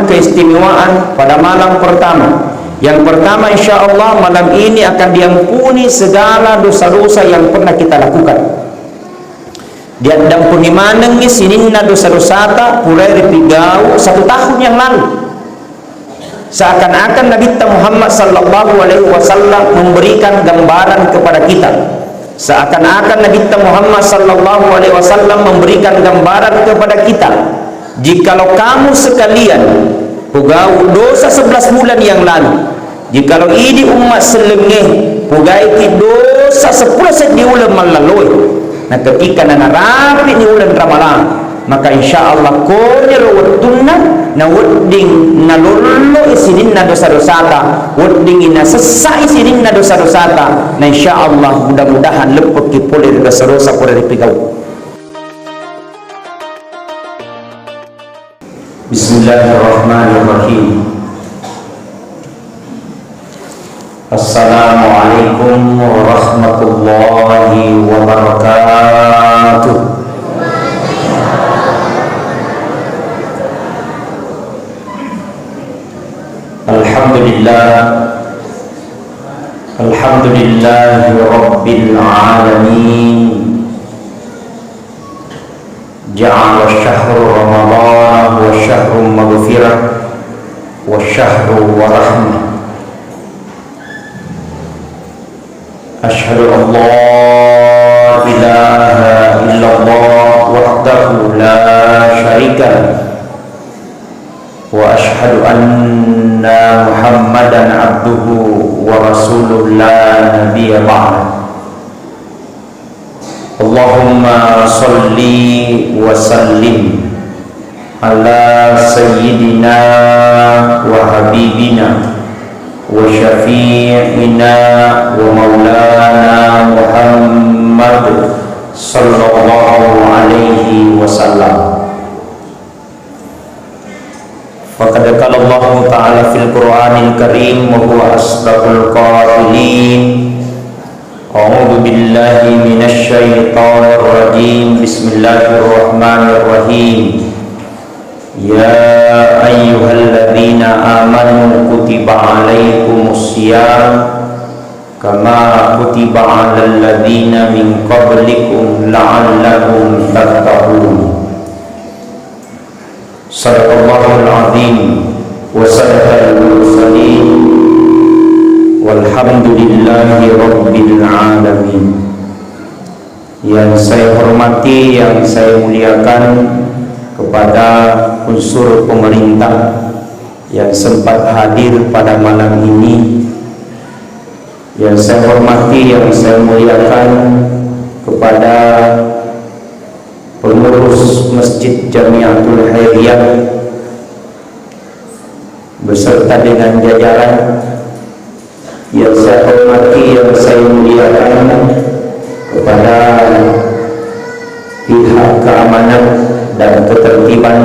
keistimewaan pada malam pertama. Yang pertama, insya Allah malam ini akan diampuni segala dosa-dosa yang pernah kita lakukan. Dia dampuni maneng sininna dosa-dosa ta pulai ripigau 1 tahun yang lalu. Seakan-akan Nabi Muhammad sallallahu alaihi wasallam memberikan gambaran kepada kita. Seakan-akan Nabi Muhammad sallallahu alaihi wasallam memberikan gambaran kepada kita. Jikalau kamu sekalian pugau dosa 11 bulan yang lalu, jikalau ini umat selengeh pugai ki dosa 10 set di ulam malaloi, nah ketika nana rapi di ulan Ramadan, maka insya Allah konyol watunna na wedding na lolo isinin na dosa-dosa ta, wedding ina sesa isinin na dosa-dosa ta, na insya Allah mudah-mudahan lepot ki polir dosa-dosa pura dipigau. Bismillahirrahmanirrahim. Assalamualaikum warahmatullahi wabarakatuh. Alhamdulillahi rabbil alamin. Ja'ala syahru Ramadan wa syahru maghfirah wa syahru wa rahmah. Asyhadu an la ilaha illallah wahdahu la syarika lahu wa asyhadu anna Muhammadan abduhu wa rasuluhu la nabiyya ba'dahu. Allahumma salli wa sallim ala sayyidina wa habibina wa syafi'ina wa maulana Muhammad sallallahu alaihi wasallam. Faqad qala Allah ta'ala fil Qur'anil Karim wa huwa asdaqul qailin. A'udzu billahi minasy syaithanir rajim. Bismillahirrahmanirrahim. Ya ayyuhalladzina amanu kutiba 'alaikumus syiyam kama kutiba 'alal ladzina min qablikum la'allakum tattaqun. Shadaqallahul 'azim wa sadaqal mursalin. Walhamdulillahi rabbil alamin. Yang saya hormati, yang saya muliakan kepada unsur pemerintah yang sempat hadir pada malam ini, yang saya hormati, yang saya muliakan kepada pengurus Masjid Jamiatul Khairiyah beserta dengan jajaran, yang saya hormati, yang saya muliakan kepada pihak keamanan dan ketertiban,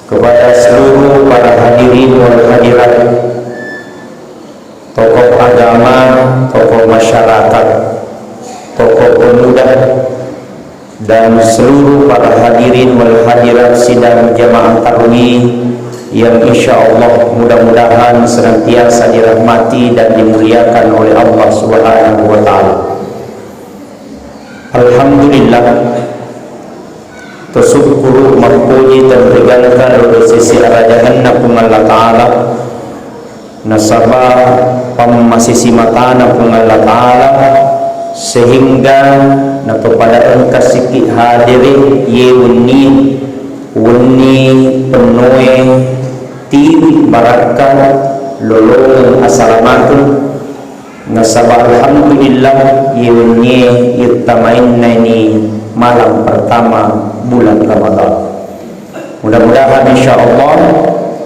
kepada seluruh para hadirin wal hadirat, tokoh agama, tokoh masyarakat, tokoh pemuda, dan seluruh para hadirin wal hadirat sidang jamaah tarawih yang insya Allah mudah-mudahan senantiasa dirahmati dan dimuliakan oleh Allah Subhanahu wa Ta'ala. Alhamdulillah, tersyukur, terpuji dan tergantikan oleh sisi arajahan pun Allah Ta'ala, nasabah pamasisi matana pun Allah Ta'ala, sehingga napada engkau sikit hadirin ye wuni penuh tiwi barakat lolong assalamualaikum nasabah alhamdulillah yunye yutamain ini malam pertama bulan Ramadan. Mudah-mudahan insyaallah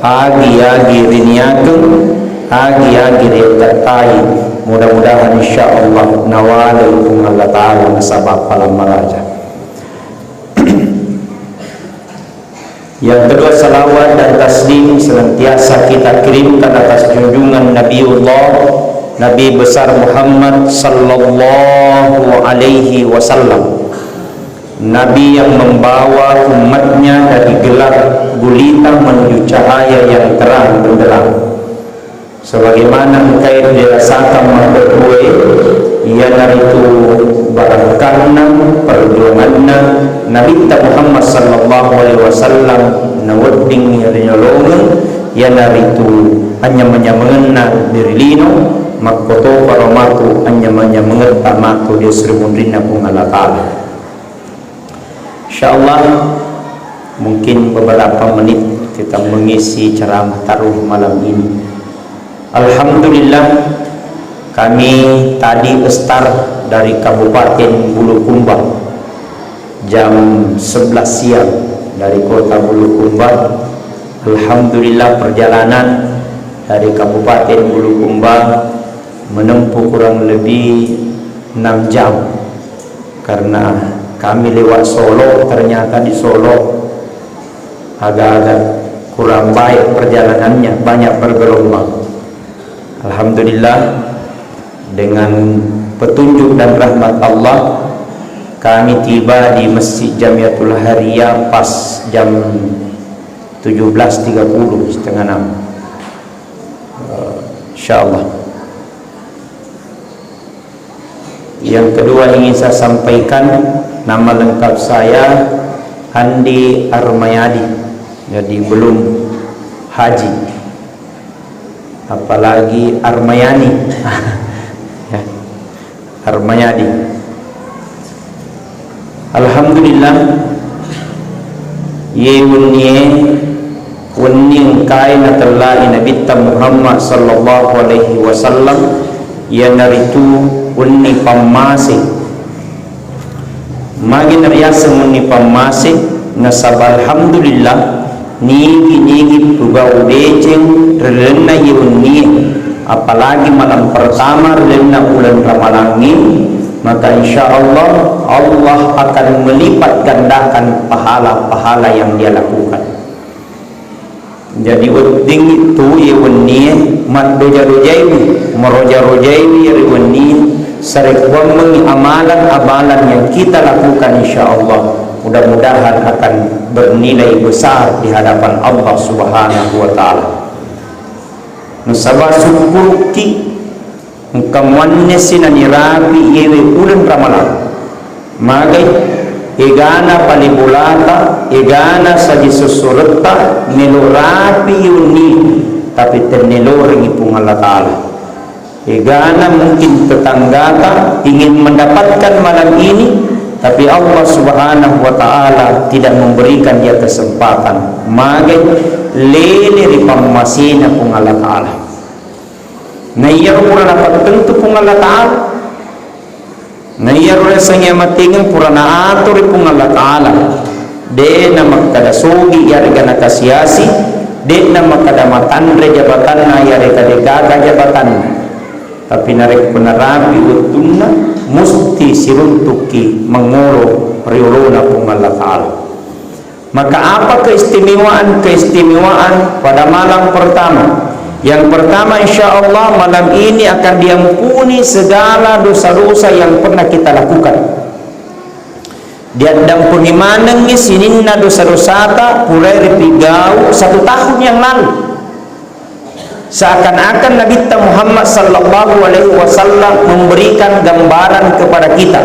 agi riniakeun agi rekatai, mudah-mudahan insyaallah nawalaikum Allah Ta'ala nasabah palam maraja. Yang kedua, salawat dan taslim senantiasa kita kirimkan atas junjungan Nabiullah Nabi besar Muhammad sallallahu alaihi wasallam. Nabi yang membawa umatnya dari gelap gulita menuju cahaya yang terang benderang. Sebagaimana engkau dirasakan memperbuai, ia naritu barakanna perjuanganna Nabi Muhammad sallallahu alaihi wasallam nawadding rinolongan, ia naritu hanya menyamengenna dirilino makkoto paromatu hanya menyengat matu dia serumundrina pungalatala. InsyaAllah mungkin beberapa menit kita mengisi ceramah taruh malam ini. Alhamdulillah kami tadi start dari Kabupaten Bulukumba jam 11 siang dari kota Bulukumba. Alhamdulillah perjalanan dari Kabupaten Bulukumba menempuh kurang lebih 6 jam karena kami lewat Solo. Ternyata di Solo agak-agak kurang baik perjalanannya, banyak bergelombang. Alhamdulillah dengan petunjuk dan rahmat Allah kami tiba di Masjid Jamiatul Hariyah pas jam 17.30 setengah 6. InsyaAllah. Yang kedua ingin saya sampaikan, nama lengkap saya Andi Armayadi, jadi belum haji apalagi Armayani. Ya, Armayadi. Alhamdulillah ye wunni kaina tallahi Nabi Muhammad sallallahu alaihi wasallam yang naritu wunni pamase magi nariasa wunni pamase nasab. Alhamdulillah nigi pugau beceng relena yunni, apalagi malam pertama relena bulan Ramadan ini, maka insyaallah Allah akan melipat gandakan pahala-pahala yang dia lakukan. Jadi wedding itu yunni mat doja-dojaiwi meroja-rojaiwi yunni sarekuang amalan-amalan yang kita lakukan insyaallah mudah-mudahan akan bernilai besar di hadapan Allah Subhanahu wa taala. Nusabah syukurki ngkamanne sinani rabi yewe bulan Ramadan magai egana palibulata egana saji susurta nelo rabi yuni tapi ternelo ringi pung Allah taala. Egana mungkin tetanggata ingin mendapatkan malam ini, tapi Allah Subhanahu wa taala tidak memberikan dia kesempatan. Magai lele ri pammasina pung Allah taala. Nayar pura dapat tentu pung Allah taala. Nayar rasanya matingan pura na atur pung Allah taala. De na makada sogi yar gana kasiasi, de na makada matandre jabatan na yar kada gaga jabatan. Tapi narik penarapi utunna musti siruntuki mengoro riuluna pung Allah taala. Maka apa keistimewaan pada malam pertama? Yang pertama insyaallah malam ini akan diampuni segala dosa-dosa yang pernah kita lakukan. Dia dampuni manengi sininna dosa-dosa ta pulai ripigau 1 tahun yang lalu. Seakan-akan Nabi Muhammad sallallahu alaihi wasallam memberikan gambaran kepada kita.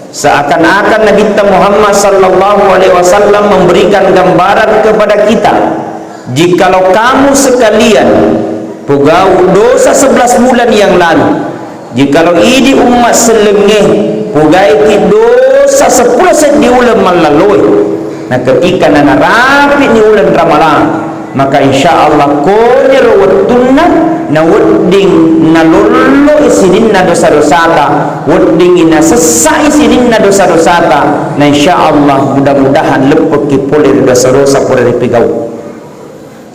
Seakan-akan Nabi Muhammad sallallahu alaihi wasallam memberikan gambaran kepada kita. Jikalau kamu sekalian pugau dosa 11 bulan yang lalu, jikalau idi umat selengeh pugai ki dosa 10 set di ulam malaloi, nah ketika nana rapi di ulan Ramadan, maka insyaallah konyer wattunna na wedding na lollo isidinna dosa-dosata, wedding ina sesa isidinna dosa-dosata, na insyaallah mudah-mudahan lepek ki polir dosa-dosa polir pigau.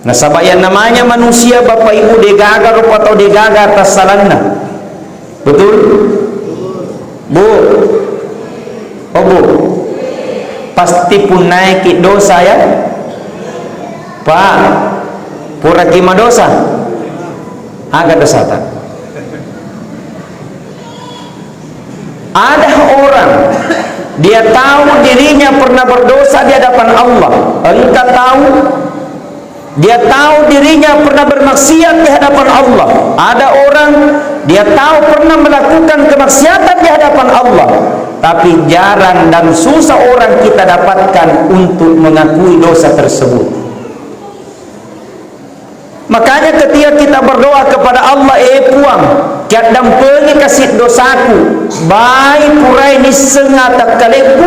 Nah sabayan namanya manusia bapak ibu degagar atau degagar atas salanna. Betul? Bu? Oh bu? Pasti pun naik dosa ya? Pak, pura kima dosa? Agak dosa tak? Ada orang dia Dia tahu dirinya pernah berdosa di hadapan Allah. Engkau tahu? Dia tahu dirinya pernah bermaksiat di hadapan Allah. Ada orang dia tahu pernah melakukan kemaksiatan di hadapan Allah, tapi jarang dan susah orang kita dapatkan untuk mengakui dosa tersebut. Makanya ketika kita berdoa kepada Allah, puang kadang pergi kasih dosaku, baik purai ni sengaja kaleku,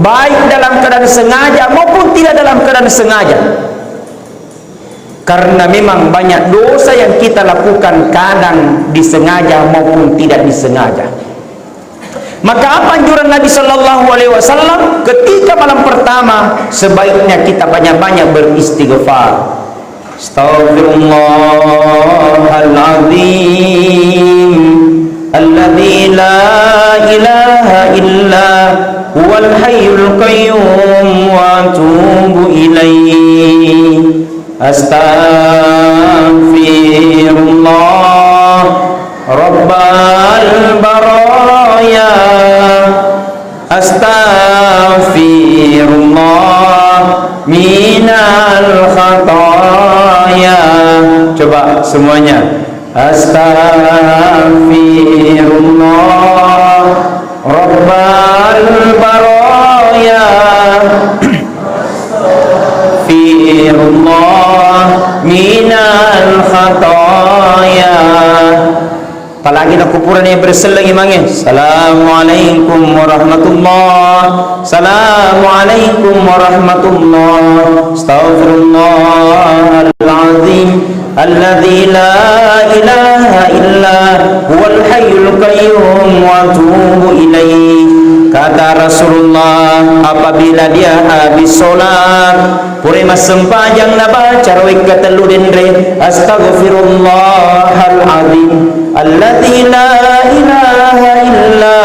baik dalam keadaan sengaja maupun tidak dalam keadaan sengaja. Karena memang banyak dosa yang kita lakukan kadang disengaja maupun tidak disengaja. Maka apa anjuran Nabi Sallallahu Alaihi Wasallam ketika malam pertama? Sebaiknya kita banyak-banyak beristighfar. Astaghfirullahaladzim alladzi la ilaha illa huwal hayyul qayyum wa atubu ilaihi. Astaghfirullah Rabbal baraya, astaghfirullah minal khataya. Coba semuanya. Astaghfirullah Rabbal baraya, astaghfirullah minal khataya. Apalagi nak kupuran yang berselangi mangin. Assalamualaikum warahmatullah. Assalamualaikum warahmatullah. Astaghfirullahaladzim alladzi la ilaha illa huwal hayyul qayyum wa atubu ilaihi. Kata Rasulullah, apabila dia habis solat puri mas sempajang na baca rawik katelu dendre, astaghfirullahaladzim alladzi la ilaha illa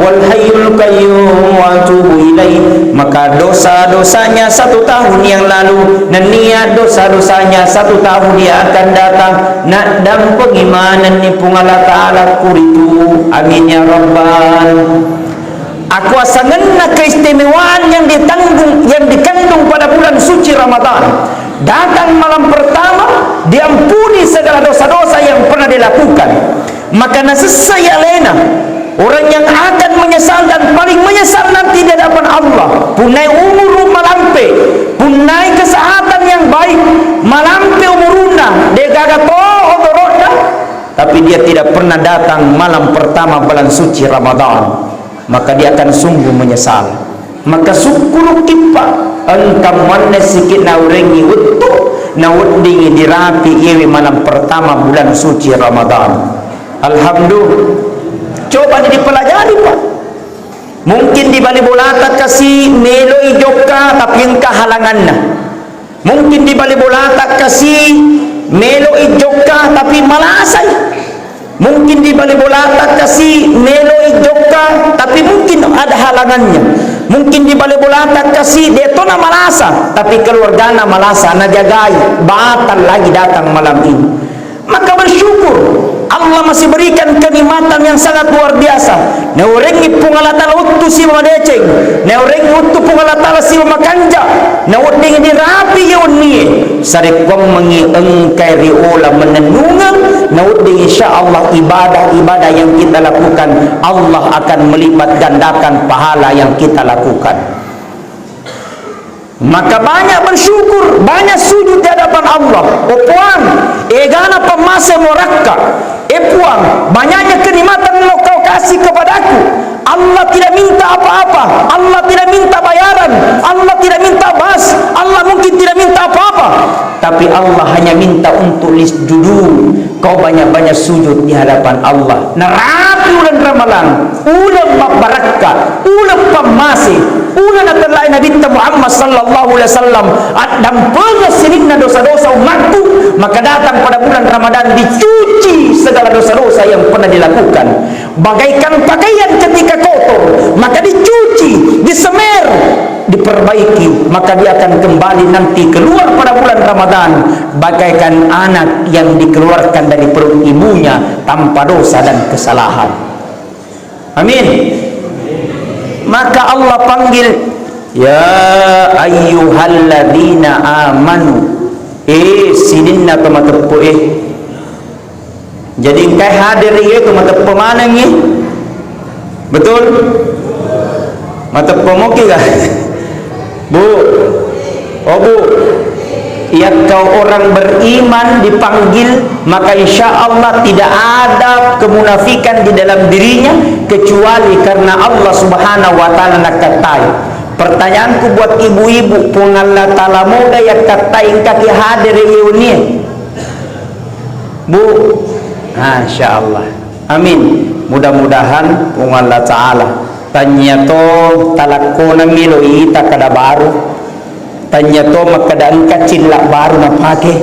wal hayyul qayyum wa atubu ilaih. Maka dosa-dosanya 1 tahun yang lalu dan niat dosa-dosanya 1 tahun dia akan datang. Nak dan pengimanan ni pungala ta'ala kuritu. Amin ya rabbal. Aku asangenna keistimewaan yang dikandung pada bulan suci Ramadan. Datang malam pertama, diampuni segala dosa-dosa yang pernah dilakukan. Maka nasesaya lena orang yang akan menyesal dan paling menyesal nanti di hadapan Allah. Punai umur malampe, punai kesehatan yang baik, malampe umuruna degagato odorona, tapi dia tidak pernah datang malam pertama bulan suci Ramadan. Maka dia akan sungguh menyesal. Maka syukur kita engkau mana sikit naurengi utuh naudingi dirapi yewi malam pertama bulan suci Ramadan. Alhamdulillah. Coba dipelajari Pak. Mungkin di balik bolata kasih melo ijoka tapi engkau halanganna. Mungkin di balik bolata kasih melo ijoka tapi malasai. Mungkin di balik bolata kasih melo ijoka tapi mungkin ada halangannya. Mungkin di balik bolata kasih detona malasa tapi keluargana malasa na jagai batal lagi datang malam ini. Maka bersyukur Allah masih berikan kenikmatan yang sangat luar biasa. Na orengi pungalatala uttu si madeceng, na orengi uttu pungalatala si makanja, na oding dirapi yon ni sare kom mengi engkai riola menenungan, na oding insyaallah ibadah-ibadah yang kita lakukan Allah akan melipat gandakan pahala yang kita lakukan. Maka banyak bersyukur, banyak sujud di hadapan Allah. Puang, egana pemasa morakka. Puang, banyaknya kenikmatan yang kau kasih kepadaku. Allah tidak minta apa-apa. Allah tidak minta bayaran. Allah tidak minta bas. Allah mungkin tidak minta apa-apa. Tapi Allah hanya minta untuk lisjudu. Kau banyak-banyak sujud di hadapan Allah. Narapi ulan ramalan, ulan mabaraka, ulan pemasi, ulan akan Nabi Muhammad sallallahu alaihi wasallam dan pengasirina dosa-dosa umatku. Maka datang pada bulan Ramadan dicuci segala dosa-dosa yang pernah dilakukan. Bagaikan pakaian ketika kotor, maka dicuci, disemer, diperbaiki, maka dia akan kembali nanti keluar pada bulan Ramadan bagaikan anak yang dikeluarkan dari perut ibunya tanpa dosa dan kesalahan. Amin. maka Allah panggil, ya ayyuhalladzina amanu. Sininna tu matepu jadi engkai hadir itu matepu mana ni? Betul? Matepu moki kah? Bu. Oh bu. Ya kau orang beriman dipanggil, maka insya Allah tidak ada kemunafikan di dalam dirinya kecuali karena Allah Subhanahu wa taala nak katai. Pertanyaanku buat ibu-ibu, pun Allah taala muda yang katai kaki hadir ini. Bu, insya Allah. Amin. Mudah-mudahan pun Allah taala tanya to talakona milo ita kada baru. Tanya to makadaan kacil lah baru nak pakai.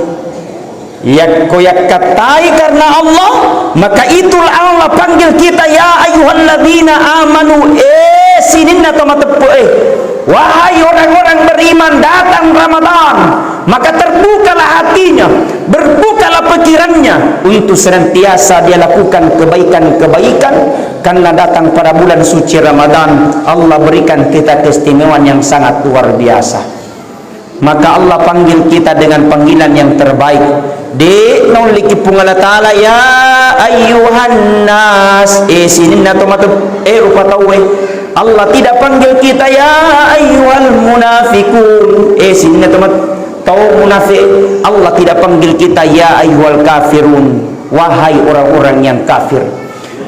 Ya koyak katai karena Allah, maka itulah Allah panggil kita, ya ayyuhalladzina amanu. Sininna to matepu wahai orang-orang beriman, datang Ramadan, maka terbukalah hatinya, berbukalah pikirannya untuk senantiasa dia lakukan kebaikan-kebaikan, karena datang pada bulan suci Ramadan Allah berikan kita keistimewaan yang sangat luar biasa. Maka Allah panggil kita dengan panggilan yang terbaik. Di noliki pungala taala, ya ayyuhan nas. Sini na tomato rupa tahu Allah tidak panggil kita ya ayyuhal munafiqun. Sini na tomato tahu munafik. Allah tidak panggil kita ya ayyuhal kafirun, wahai orang-orang yang kafir.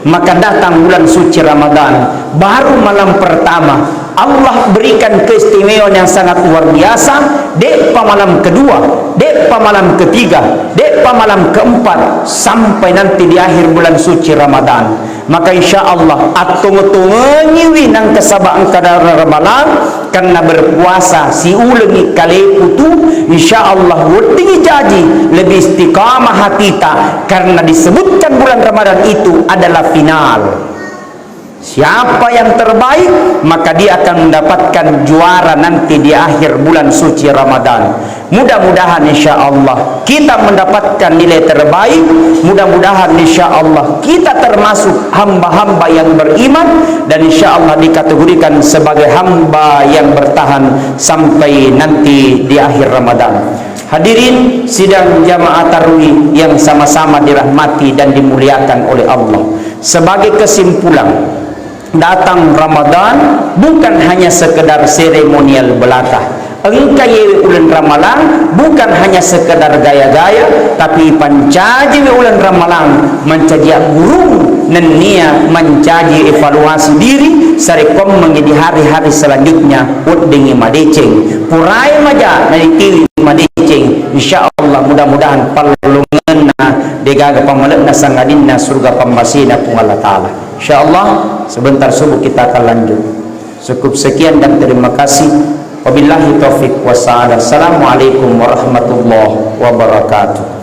Maka datang bulan suci Ramadan, baru malam pertama Allah berikan keistimewaan yang sangat luar biasa. Dek malam kedua, dek malam ketiga, dek malam keempat, sampai nanti di akhir bulan suci Ramadan. Maka insya Allah atung-tungi nang kesabaan kadar Ramadan karena berpuasa si ulengi kali putu, insya Allah wutingi janji lebih istiqamah hatita, karena disebutkan bulan Ramadan itu adalah final. Siapa yang terbaik, maka dia akan mendapatkan juara nanti di akhir bulan suci Ramadan. Mudah-mudahan insya Allah kita mendapatkan nilai terbaik. Mudah-mudahan insya Allah kita termasuk hamba-hamba yang beriman, dan insya Allah dikategorikan sebagai hamba yang bertahan sampai nanti di akhir Ramadan. Hadirin sidang jamaah tarawih yang sama-sama dirahmati dan dimuliakan oleh Allah. Sebagai kesimpulan, datang Ramadan bukan hanya sekedar seremonial belaka. Engkai bulan Ramadan bukan hanya sekedar gaya-gaya, tapi pancaji bulan Ramadan mencaji guru nenia, mencaji evaluasi diri sarekom menjadi hari-hari selanjutnya udingi madeceng purai maja nanti madeceng. Insyaallah mudah-mudahan palunganna degaga pamalena sangadinna surga pambasina pun Allah taala. InsyaAllah sebentar subuh kita akan lanjut. Cukup sekian dan terima kasih. Wabillahi taufiq wassalamu. Assalamualaikum warahmatullahi wabarakatuh.